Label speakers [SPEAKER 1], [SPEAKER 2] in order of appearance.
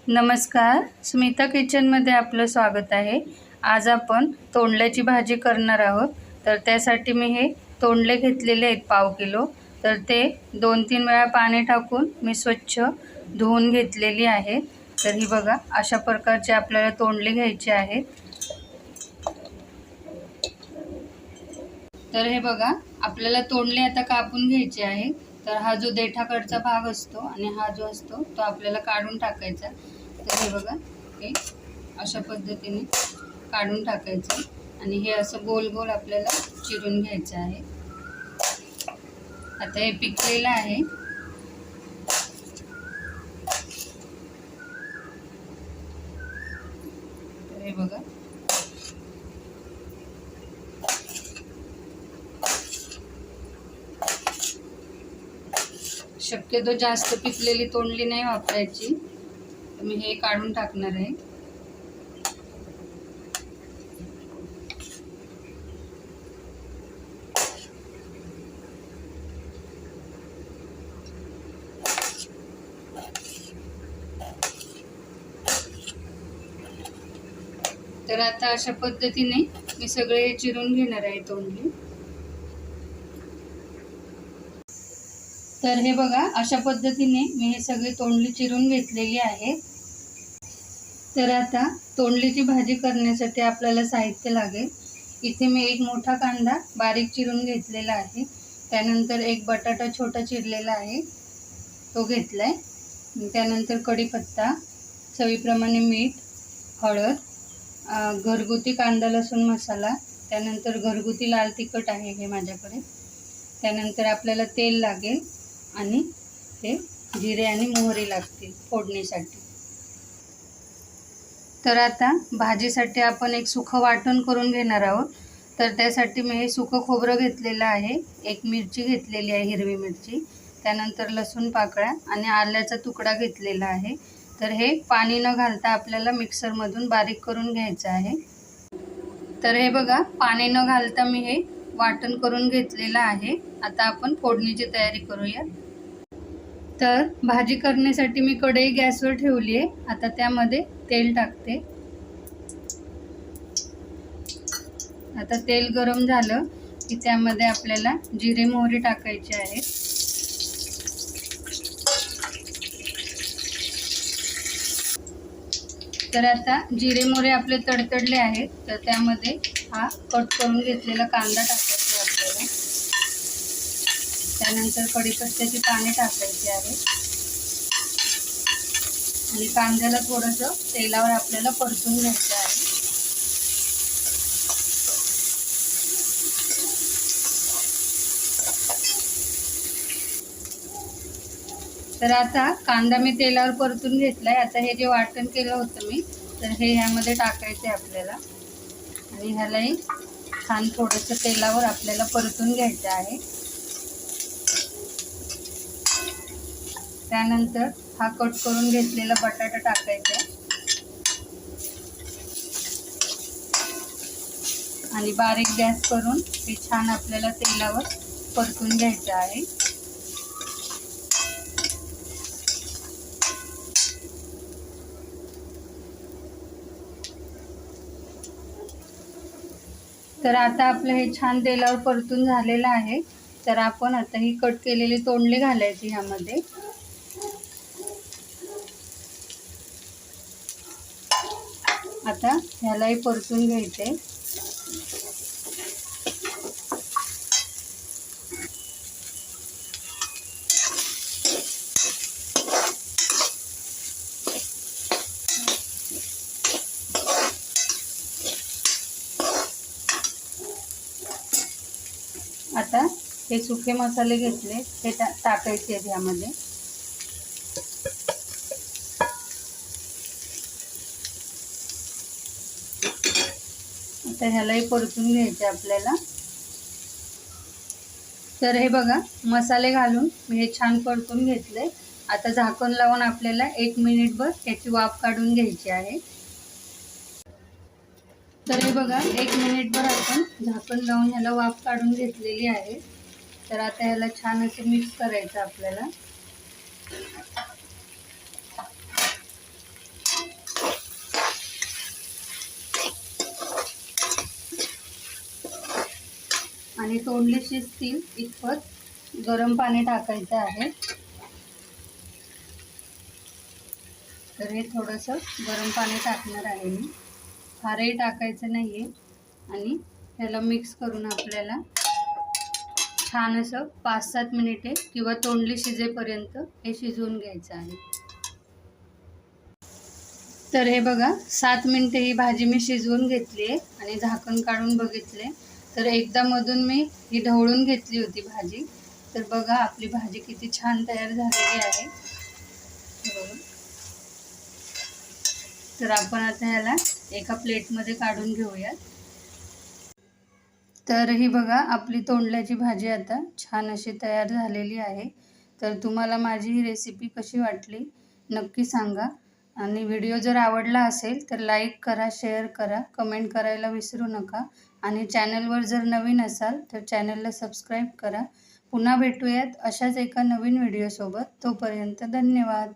[SPEAKER 1] नमस्कार, स्मिता किचनमध्ये आपलं स्वागत आहे। आज आपण तोंडल्याची भाजी करणार आहोत। तर त्यासाठी मी हे तोंडले घेतलेले आहेत पाव किलो। तर ते 2-3 वेळा पाणी टाकून मी स्वच्छ धुवून घेतलेली आहे। तर ही बघा, अशा प्रकारचे आपल्याला तोंडले घ्यायचे आहेत। तर हे बघा, आपल्याला तोंडले आता कापून घ्यायचे आहे। तर हा जो देठाकडचा भाग असतो आणि हा जो असतो तो आपल्याला काढून टाकायचा। तर हे बघा, हे अशा पद्धतीने काढून टाकायचं आणि हे असं गोल गोल आपल्याला चिरून घ्यायचं आहे। आता हे पिकलेलं आहे। तर हे बघा, शक्यतो जास्त पिकलेली तोंडली नाही वापरायची। तर मी हे काढून टाकणार आहे। तर आता अशा पद्धतीने मी सगळे चिरून घेणार आहे तोंडली। तर हे बघा, अशा पद्धतीने मी हे सगळे तोंडली चिरून घेतलेली आहे। तर आता तोंडलीची भाजी करण्यासाठी आपल्याला साहित्य लागेल। इथे मी एक मोठा कांदा बारीक चिरून घेतलेला आहे। त्यानंतर एक बटाटा छोटा चिरलेला आहे, तो घेतलाय। त्यानंतर कढीपत्ता, चवीप्रमाणे मीठ, हळद, घरगुती कांदा लसूण मसाला, त्यानंतर घरगुती लाल तिखट आहे हे माझ्याकडे। त्यानंतर आपल्याला तेल लागेल आणि हे जिरे आणि मोहरी लागतील फोडणीसाठी। तर आता भाजीसाठी आपण एक सुखं वाटण करून घेणार आहोत। तर त्यासाठी मी हे सुकं खोबरं घेतलेलं आहे, एक मिरची घेतलेली आहे हिरवी मिरची, त्यानंतर लसूण पाकळ्या आणि आल्याचा तुकडा घेतलेला आहे। तर हे पाणी न घालता आपल्याला मिक्सरमधून बारीक करून घ्यायचं आहे। तर हे बघा, पाणी न घालता मी हे वाटण करून घेतलेलं आहे। आता आपण फोडणीची तयारी करूया। तर भाजी करण्यासाठी मी कढई गॅसवर ठेवली आहे। आता त्यामध्ये तेल टाकते। आता तेल गरम झालं की त्यामध्ये आपल्याला जिरे मोहरी टाकायचे आहे। तर आता जिरे मोहरी आपले तडतडले आहेत। तर त्यामध्ये हा कट करून घेतलेला कांदा टाकायचा आपल्याला। त्यानंतर कढीपत्त्याची पाने टाकायची आहे आणि कांद्याला थोडंसं तेलावर आपल्याला परतून घ्यायचं आहे। तर आता कांदा मी तेलावर परतून घेतलाय। आता हे जे वाटण केलं होतं मी, तर हे ह्यामध्ये टाकायचं आहे आपल्याला आणि ह्यालाही छान थोडंसं तेलावर आपल्याला परतून घ्यायचं आहे। त्यानंतर हा कट करून घेतलेला बटाटा टाकायचा आणि बारीक गॅस करून हे छान आपल्याला तेलावर परतून घ्यायचं आहे। तर आता आपलं हे छान तेलावर परतून झालेलं आहे। तर आपण आता ही कट केलेली तोंडली घालायची ह्यामध्ये। आता ह्यालाही परतून घ्यायचे। आता हे सुके मसाले घेतले, हे टाकायचे आहेत ह्यामध्ये। आता ह्यालाही परतून घ्यायचे आपल्याला। तर हे बघा, मसाले घालून मी हे छान परतून घेतले। आता झाकण लावून आपल्याला 1 मिनिटभर याची वाफ काढून घ्यायची आहे। तर हे बघा, 1 मिनिटभर आपण झाकण लावून ह्याला वाफ काढून घेतलेली आहे। तर आता ह्याला छान असं मिक्स करायचं आपल्याला। हे तोंडली शिजतील इतपत गरम पाणी टाकायचं आहे. तर हे थोडंसं गरम पाणी टाकणार आहे मी, फारही टाकायचं नाही आहे. आणि ह्याला मिक्स करून आपल्याला छान असं 5-7 मिनिटे किंवा तोंडली शिजेपर्यंत हे शिजवून घ्यायचं आहे. तर हे बघा 7 मिनिटे ही भाजी मी शिजवून घेतली आहे आणि झाकण काढून बघितले तर एकदा मधून मी ही ढवळून घेतली होती भाजी. तर बघा आपली भाजी किती छान तयार झालेली आहे. बघा. तर आपण आता ह्याला एका प्लेटमध्ये काढून घेऊयात. तर ही बघा आपली तोंडल्याची भाजी आता छान अशी तयार झालेली आहे. तर तुम्हाला माझी ही रेसिपी कशी वाटली नक्की सांगा. आणि व्हिडिओ जर आवडला असेल तर लाईक करा, शेअर करा, कमेंट करायला विसरू नका. आणि चॅनलवर जर नवीन असाल तर चॅनलला सबस्क्राईब करा. पुन्हा भेटूयात अशाच एका नवीन व्हिडिओसोबत. तोपर्यंत धन्यवाद.